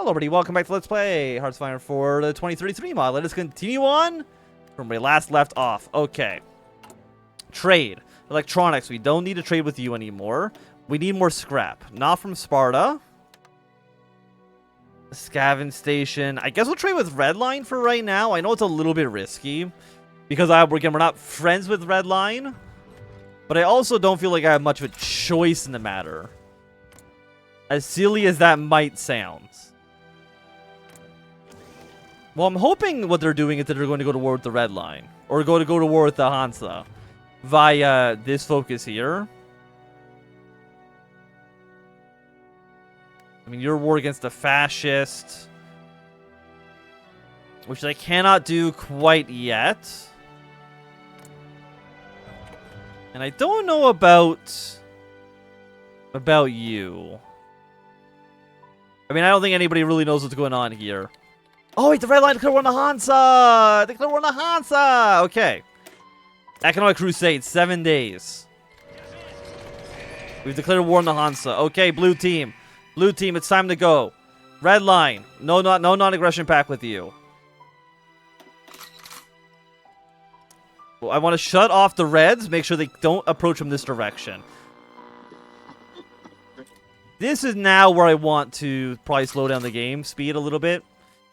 Hello everybody, welcome back to Let's Play Hearts for the 2033 mod. Let us continue on from where we last left off. Okay. Trade. Electronics, we don't need to trade with you anymore. We need more scrap. Not from Sparta. Scavenge station. I guess we'll trade with Redline for right now. I know it's a little bit risky. Because, again, we're not friends with Redline. But I also don't feel like I have much of a choice in the matter. As silly as that might sound. Well, I'm hoping what they're doing is that they're going to go to war with the Red Line. Or go to war with the Hansa. Via this focus here. I mean, your war against the fascist. Which I cannot do quite yet. And I don't know about you. I mean, I don't think anybody really knows what's going on here. Oh, wait, the Red Line declared war on the Hansa! They declared war on the Hansa! Okay. Economic Crusade, 7 days. We've declared war on the Hansa. Okay, blue team. Blue team, it's time to go. Red Line, no non-aggression pact with you. Well, I want to shut off the Reds, make sure they don't approach from this direction. This is now where I want to probably slow down the game speed a little bit.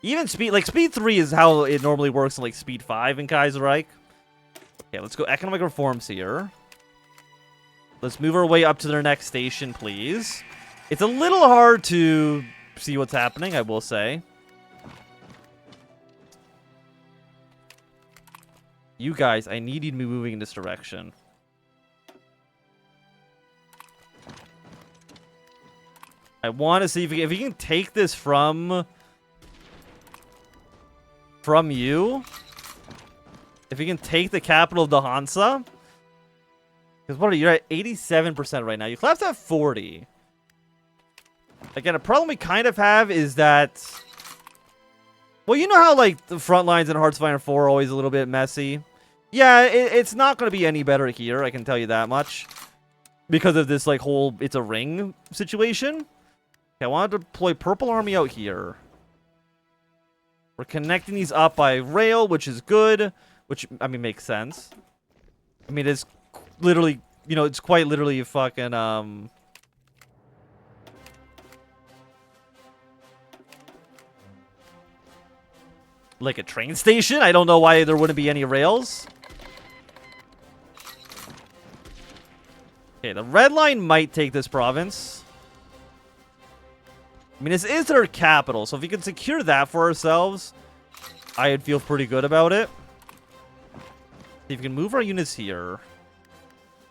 Even speed, like speed 3 is how it normally works in like speed 5 in Kaiserreich. Okay, let's go economic reforms here. Let's move our way up to their next station, please. It's a little hard to see what's happening, I will say. You guys, I need you to be moving in this direction. I want to see if you can take this from you. If you can take the capital of the Hansa. Because what are you? You're at 87% right now. You left at 40. Again, a problem we kind of have is that... Well, you know how, like, the front lines in Hearts 4 are always a little bit messy? Yeah, it's not going to be any better here, I can tell you that much. Because of this, like, whole it's a ring situation. Okay, I want to deploy Purple Army out here. We're connecting these up by rail, which is good. Which, I mean, makes sense. I mean, it's literally, you know, it's quite literally a fucking, like a train station? I don't know why there wouldn't be any rails. Okay, the Red Line might take this province. I mean, this is their capital, so if we can secure that for ourselves, I'd feel pretty good about it. If we can move our units here.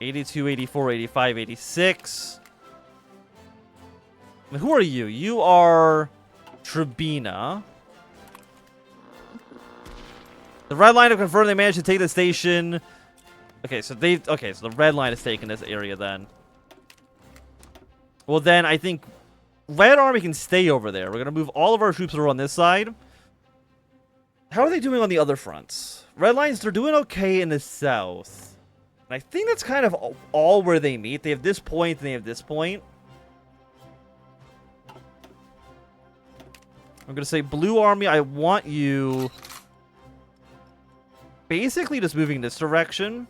82, 84, 85, 86. I mean, who are you? You are Tribina. The Red Line have confirmed they managed to take the station. Okay, so the Red Line has taken this area then. Well, then I think Red Army can stay over there. We're going to move all of our troops over on this side. How are they doing on the other fronts? Red Lines, they're doing okay in the south. And I think that's kind of all where they meet. They have this point and they have this point. I'm going to say Blue Army, I want you basically just moving this direction.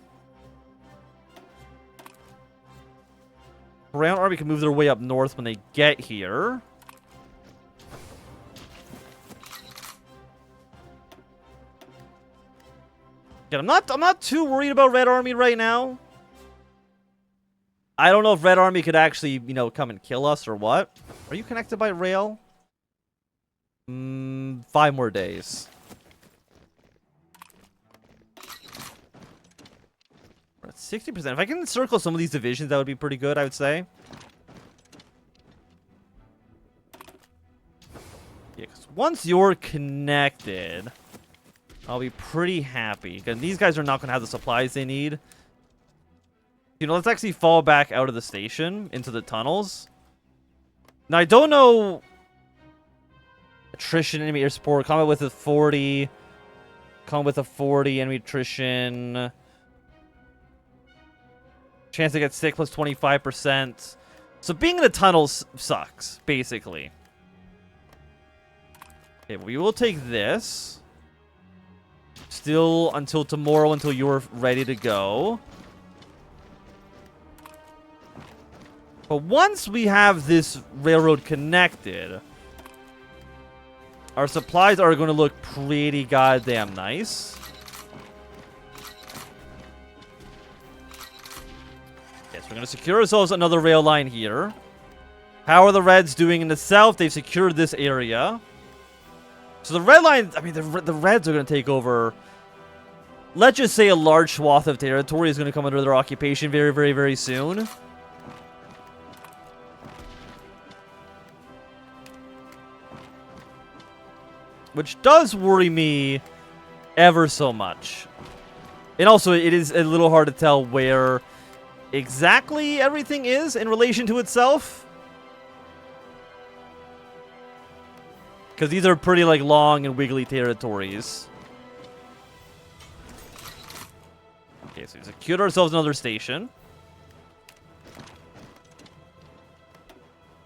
Brown Army can move their way up north when they get here. Yeah, I'm not too worried about Red Army right now. I don't know if Red Army could actually, you know, come and kill us or what. Are you connected by rail? 5 more days. We're at 60%. If I can circle some of these divisions, that would be pretty good, I would say. Yeah, because once you're connected, I'll be pretty happy. Because these guys are not going to have the supplies they need. You know, let's actually fall back out of the station into the tunnels. Now, I don't know... Attrition, enemy air support. Combat with a 40. Combat with a 40. Enemy attrition. Chance to get sick plus 25%. So being in the tunnels sucks, basically. Okay, we will take this. Still until tomorrow, until you're ready to go. But once we have this railroad connected, our supplies are going to look pretty goddamn nice. Yes, we're going to secure ourselves another rail line here. How are the Reds doing in the south? They've secured this area. So the red line, I mean, the Reds are going to take over. Let's just say a large swath of territory is going to come under their occupation very, very, very soon. Which does worry me ever so much. And also, it is a little hard to tell where exactly everything is in relation to itself. Because these are pretty, like, long and wiggly territories. Okay, so we secured ourselves another station.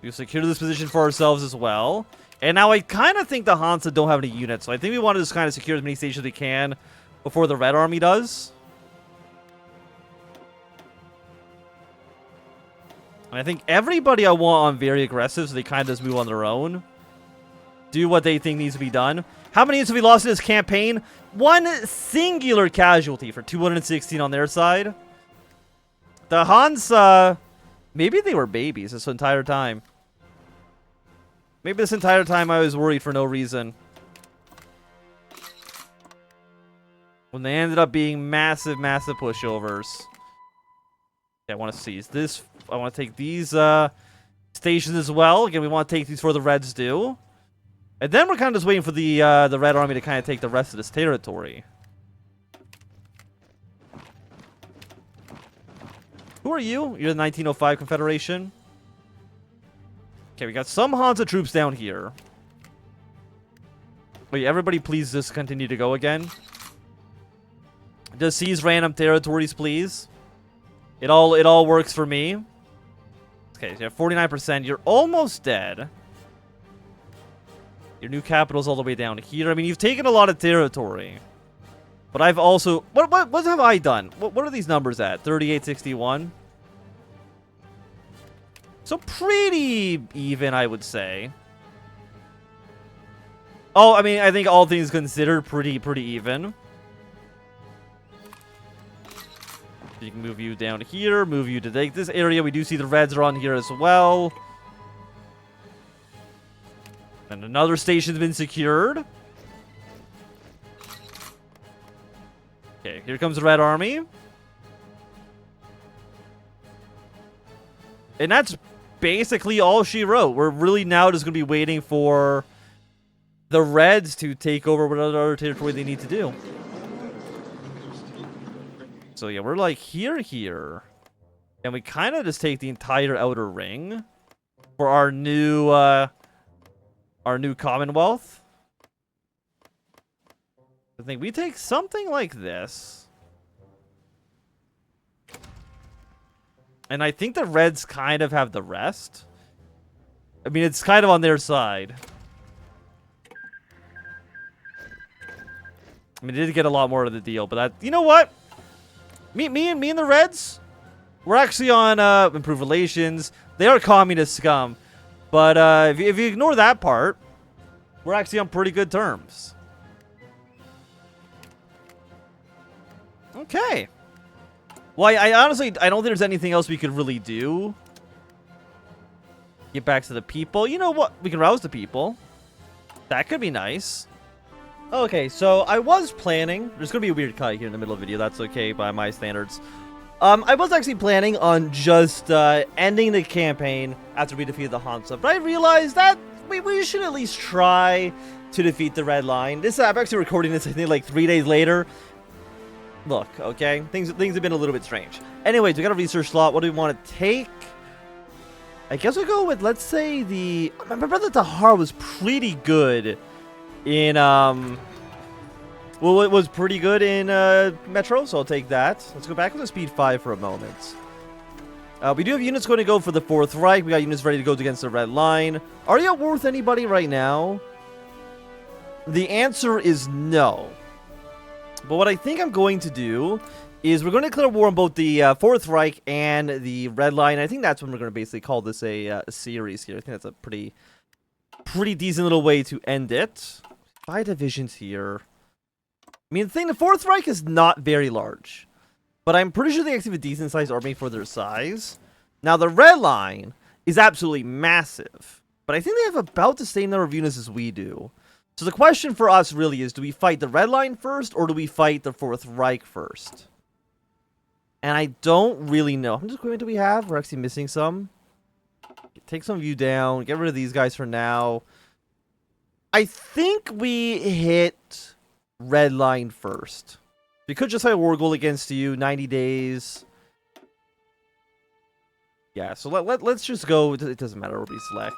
We've secured this position for ourselves as well. And now I kind of think the Hansa don't have any units, so I think we want to just kind of secure as many stations as we can before the Red Army does. And I think everybody I want on very aggressive, so they kind of just move on their own. Do what they think needs to be done. How many units have we lost in this campaign? One singular casualty for 216 on their side. The Hansa, maybe they were babies this entire time. Maybe this entire time I was worried for no reason. When they ended up being massive, massive pushovers. Okay, I want to seize this. I want to take these stations as well. Again, we want to take these before the Reds do. And then we're kind of just waiting for the Red Army to kind of take the rest of this territory. Who are you? You're the 1905 Confederation. Okay, we got some Hansa troops down here. Wait, everybody please just continue to go again. Just seize random territories, please. It all works for me. Okay, so you have 49%. You're almost dead. Your new capital's all the way down here. I mean, you've taken a lot of territory. But I've also... What have I done? What are these numbers at? 3861? So pretty even, I would say. Oh, I mean, I think all things considered, pretty even. You can move you down here, move you to take this area. We do see the Reds are on here as well. And another station's been secured. Okay, here comes the Red Army. And that's basically all she wrote. We're really now just going to be waiting for the Reds to take over whatever territory they need to do. So yeah, we're like here. And we kind of just take the entire outer ring for our new Commonwealth. I think we take something like this. And I think the Reds kind of have the rest. I mean, it's kind of on their side. I mean, they did get a lot more of the deal, but that... You know what? Me and the Reds, we're actually on improved relations. They are communist scum. But if you ignore that part, we're actually on pretty good terms. Okay. Well, I honestly, I don't think there's anything else we could really do. Get back to the people. You know what? We can rouse the people. That could be nice. Okay, so I was planning... There's going to be a weird cut here in the middle of the video. That's okay by my standards. I was actually planning on just ending the campaign after we defeated the Hansa. But I realized that we should at least try to defeat the Red Line. I'm actually recording this, I think, like 3 days later. Look, okay? Things have been a little bit strange. Anyways, we got a research slot. What do we want to take? I guess we'll go with, let's say, the... My brother Tahar was pretty good in, well, it was pretty good in Metro, so I'll take that. Let's go back with a speed 5 for a moment. We do have units going to go for the Fourth Reich. We got units ready to go against the Red Line. Are you worth anybody right now? the answer is no. But what I think I'm going to do is we're going to declare war on both the Fourth Reich and the Red Line. I think that's when we're going to basically call this a series here. I think that's a pretty decent little way to end it. 5 divisions here. I mean, the thing, the Fourth Reich is not very large. But I'm pretty sure they actually have a decent-sized army for their size. Now, the Red Line is absolutely massive. But I think they have about the same number of units as we do. So the question for us really is, do we fight the Red Line first, or do we fight the Fourth Reich first? And I don't really know. How much equipment do we have? We're actually missing some. Take some of you down. Get rid of these guys for now. I think we hit Red Line first. We could just have a war goal against you. 90 days. Yeah, so let's just go. It doesn't matter what we select.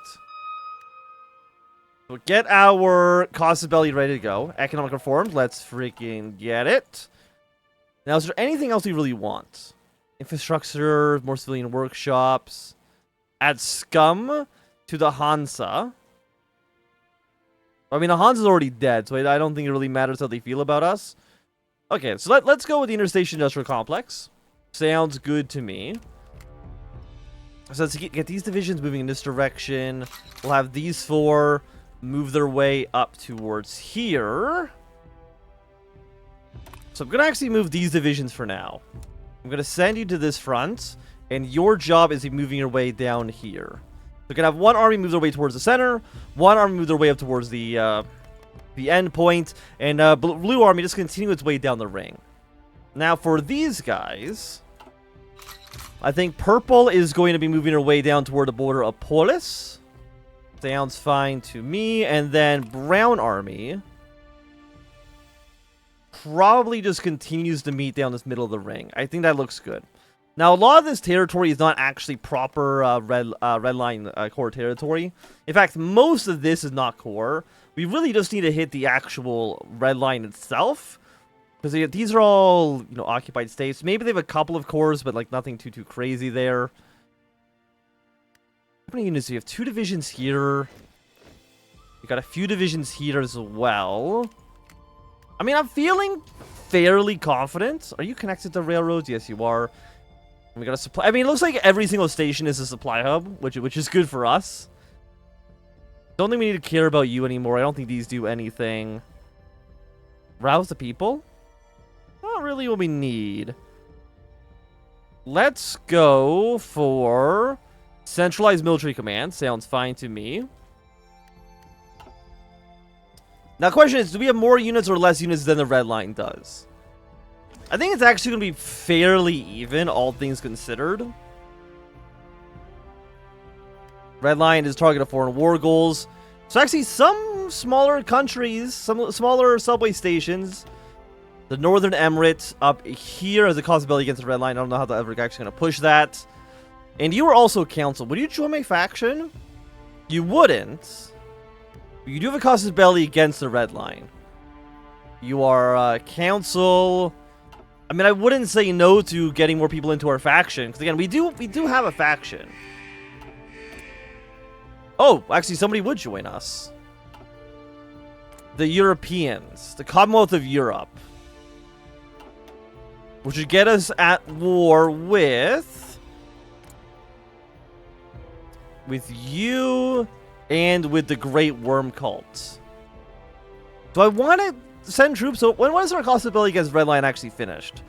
So get our Casus Belli ready to go. Economic reforms. Let's freaking get it. Now, is there anything else we really want? Infrastructure, more civilian workshops. Add scum to the Hansa. I mean, the Hansa's already dead, so I don't think it really matters how they feel about us. Okay, so let's go with the Interstation Industrial Complex. Sounds good to me. So let's get these divisions moving in this direction. We'll have these 4 move their way up towards here. So I'm going to actually move these divisions for now. I'm going to send you to this front, and your job is moving your way down here. We're going to have one army move their way towards the center, one army move their way up towards the end point, and blue army just continue its way down the ring. Now for these guys, I think purple is going to be moving their way down toward the border of Polis. Sounds fine to me. And then brown army probably just continues to meet down this middle of the ring. I think that looks good. Now, a lot of this territory is not actually proper red line core territory. In fact, most of this is not core. We really just need to hit the actual red line itself, because these are all, you know, occupied states. Maybe they have a couple of cores, but like nothing too crazy there. How many units do you have? 2 divisions here. You got a few divisions here as well. I mean, I'm feeling fairly confident. Are you connected to railroads? Yes, you are. And we got a supply. I mean, it looks like every single station is a supply hub, which is good for us. Don't think we need to care about you anymore. I don't think these do anything. Rouse the people? Not really what we need. Let's go for centralized military command. Sounds fine to me. Now, the question is, do we have more units or less units than the red line does? I think it's actually going to be fairly even, all things considered. Red line is target of foreign war goals. So actually, some smaller countries, some smaller subway stations. The Northern Emirates up here as a Casus Belli against the red line. I don't know how the Everett actually going to push that. And you are also council. Would you join my faction? You wouldn't. You do have a Casus Belli against the red line. You are council. I mean, I wouldn't say no to getting more people into our faction, because again, we do have a faction. Oh, actually, somebody would join us. The Europeans, the Commonwealth of Europe, which would get us at war with you and with the Great Worm Cult. Do I want to send troops? So when was our Casus Belli against Red Line actually finished?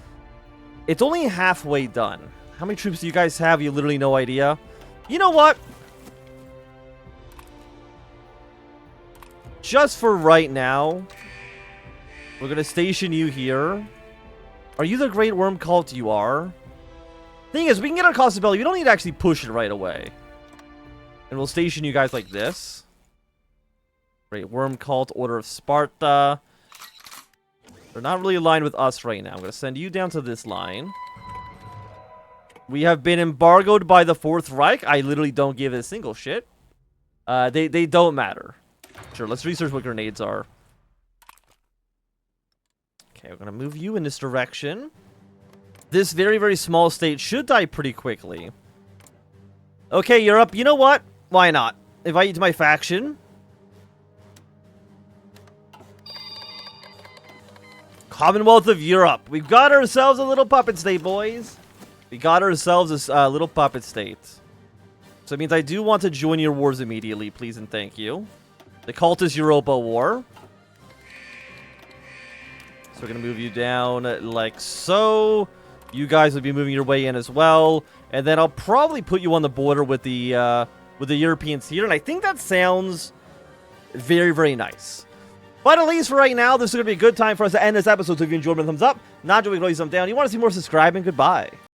It's only halfway done. How many troops do you guys have? You literally no idea. You know what? Just for right now, we're going to station you here. Are you the Great Worm Cult? You are. Thing is, we can get our Casus Belli. We don't need to actually push it right away. And we'll station you guys like this. Great Worm Cult, Order of Sparta. They're not really aligned with us right now. I'm going to send you down to this line. We have been embargoed by the Fourth Reich. I literally don't give a single shit. They don't matter. Sure, let's research what grenades are. Okay, we're going to move you in this direction. This very, very small state should die pretty quickly. Okay, Europe. You know what? Why not? Invite you to my faction. Commonwealth of Europe. We've got ourselves a little puppet state, boys. We got ourselves a little puppet state. So it means I do want to join your wars immediately, please and thank you. The Cultist Europa War. So we're going to move you down like so. You guys will be moving your way in as well. And then I'll probably put you on the border with the Europeans here. And I think that sounds very, very nice. But at least for right now, this is going to be a good time for us to end this episode. So if you enjoyed, thumbs up. Not enjoying, thumbs down. You want to see more, subscribe, and goodbye.